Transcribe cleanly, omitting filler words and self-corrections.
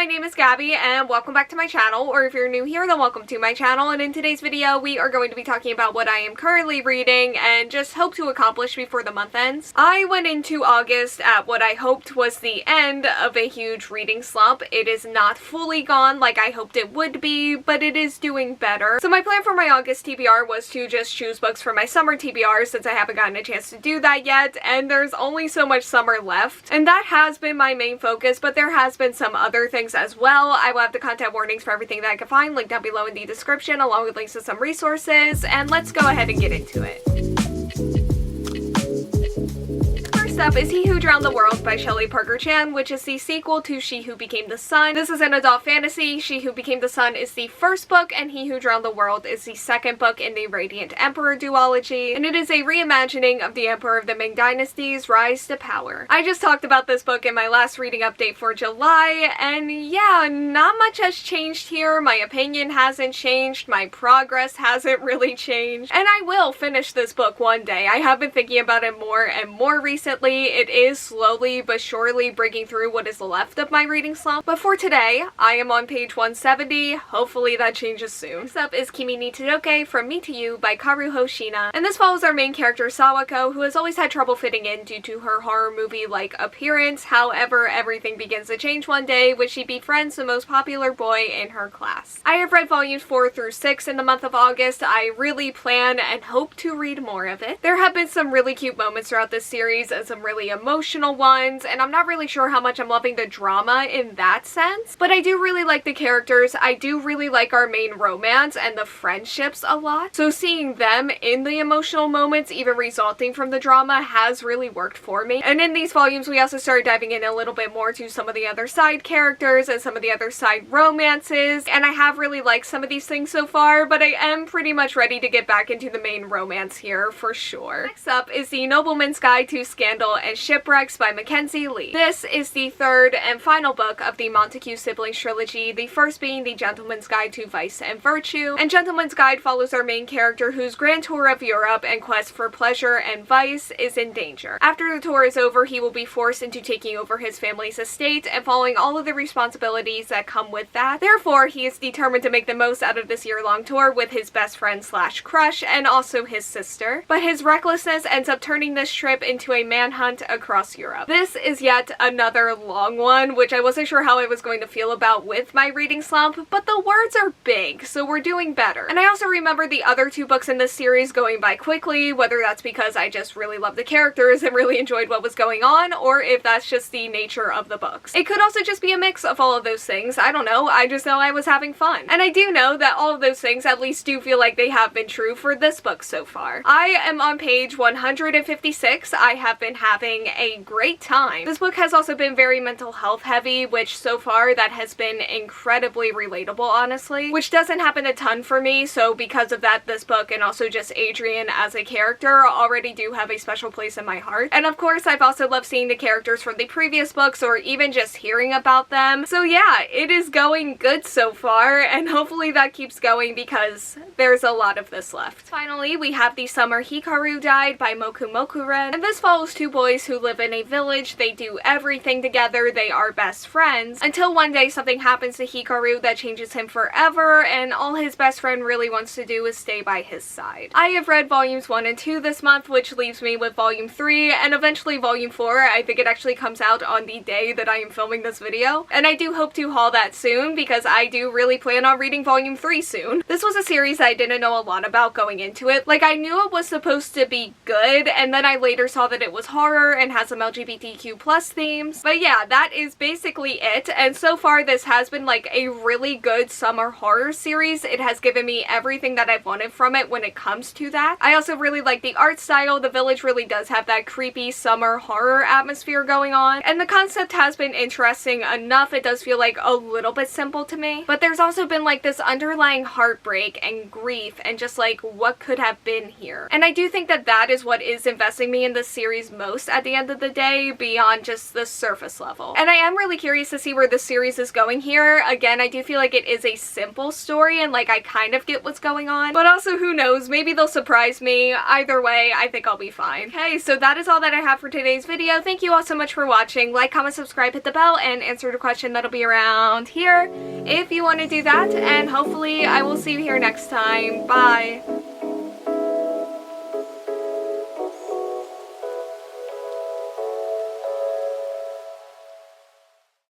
name is Gabby and welcome back to my channel, or if you're new here then welcome to my channel, and in today's video we are going to be talking about what I am currently reading and just hope to accomplish before the month ends. I went into August at what I hoped was the end of a huge reading slump. It is not fully gone like I hoped it would be, but it is doing better. So my plan for my August TBR was to just choose books for my summer TBR since I haven't gotten a chance to do that yet, and there's only so much summer left. And that has been my main focus, but there has been some other things as well. I will have the content warnings for everything that I can find linked down below in the description, along with links to some resources, and let's go ahead and get into it. First up is He Who Drowned the World by Shelley Parker-Chan, which is the sequel to She Who Became the Sun. This is an adult fantasy. She Who Became the Sun is the first book, and He Who Drowned the World is the second book in the Radiant Emperor duology, and it is a reimagining of the Emperor of the Ming Dynasty's rise to power. I just talked about this book in my last reading update for July, and yeah, not much has changed here. My opinion hasn't changed, my progress hasn't really changed, and I will finish this book one day. I have been thinking about it more and more recently. It is slowly but surely breaking through what is left of my reading slump, but for today, I am on page 170. Hopefully that changes soon. Next up is Kimi ni Todoke From Me to You by Karuho Shiina, and this follows our main character Sawako, who has always had trouble fitting in due to her horror movie-like appearance. However, everything begins to change one day when she befriends the most popular boy in her class. I have read volumes 4 through 6 in the month of August. I really plan and hope to read more of it. There have been some really cute moments throughout this series and some really emotional ones, and I'm not really sure how much I'm loving the drama in that sense, but I do really like the characters. I do really like our main romance and the friendships a lot, so seeing them in the emotional moments, even resulting from the drama, has really worked for me. And in these volumes we also started diving in a little bit more to some of the other side characters and some of the other side romances, and I have really liked some of these things so far, but I am pretty much ready to get back into the main romance here for sure. Next up is the Nobleman's Guide to Scandal and Shipwrecks by Mackenzi. This is the third and final book of the Montague siblings trilogy, the first being The Gentleman's Guide to Vice and Virtue, and Gentleman's Guide follows our main character whose grand tour of Europe and quest for pleasure and vice is in danger. After the tour is over, he will be forced into taking over his family's estate and following all of the responsibilities that come with that. Therefore, he is determined to make the most out of this year-long tour with his best friend slash crush and also his sister, but his recklessness ends up turning this trip into a manhunt across Europe. This is yet another long one, which I wasn't sure how I was going to feel about with my reading slump, but the words are big, so we're doing better. And I also remember the other two books in this series going by quickly, whether that's because I just really loved the characters and really enjoyed what was going on, or if that's just the nature of the books. It could also just be a mix of all of those things. I don't know, I just know I was having fun. And I do know that all of those things at least do feel like they have been true for this book so far. I am on page 156. I have been having a great time. This book has also been very mental health heavy, which so far that has been incredibly relatable, honestly, which doesn't happen a ton for me, so because of that, this book and also just Adrian as a character already do have a special place in my heart. And of course, I've also loved seeing the characters from the previous books or even just hearing about them. So yeah, it is going good so far, and hopefully that keeps going because there's a lot of this left. Finally, we have The Summer Hikaru Died by Mokumokuren, and this follows two boys who live in a village. They do everything together, they are best friends, until one day something happens to Hikaru that changes him forever, and all his best friend really wants to do is stay by his side. I have read volumes 1 and 2 this month, which leaves me with volume 3, and eventually volume 4. I think it actually comes out on the day that I am filming this video, and I do hope to haul that soon because I do really plan on reading volume 3 soon. This was a series I didn't know a lot about going into it. Like, I knew it was supposed to be good, and then I later saw that it was horror and has some LGBTQ+ themes. But yeah, that is basically it, and so far this has been like a really good summer horror series. It has given me everything that I've wanted from it when it comes to that. I also really like the art style. The village really does have that creepy summer horror atmosphere going on, and the concept has been interesting enough. It does feel like a little bit simple to me, but there's also been like this underlying heartbreak and grief and just like what could have been here. And I do think that that is what is investing me in this series most most at the end of the day beyond just the surface level. And I am really curious to see where this series is going here. Again, I do feel like it is a simple story and like I kind of get what's going on, but also who knows, maybe they'll surprise me. Either way, I think I'll be fine. Okay, so that is all that I have for today's video. Thank you all so much for watching. Like, comment, subscribe, hit the bell, and answer the question that'll be around here if you want to do that, and hopefully I will see you here next time. Bye!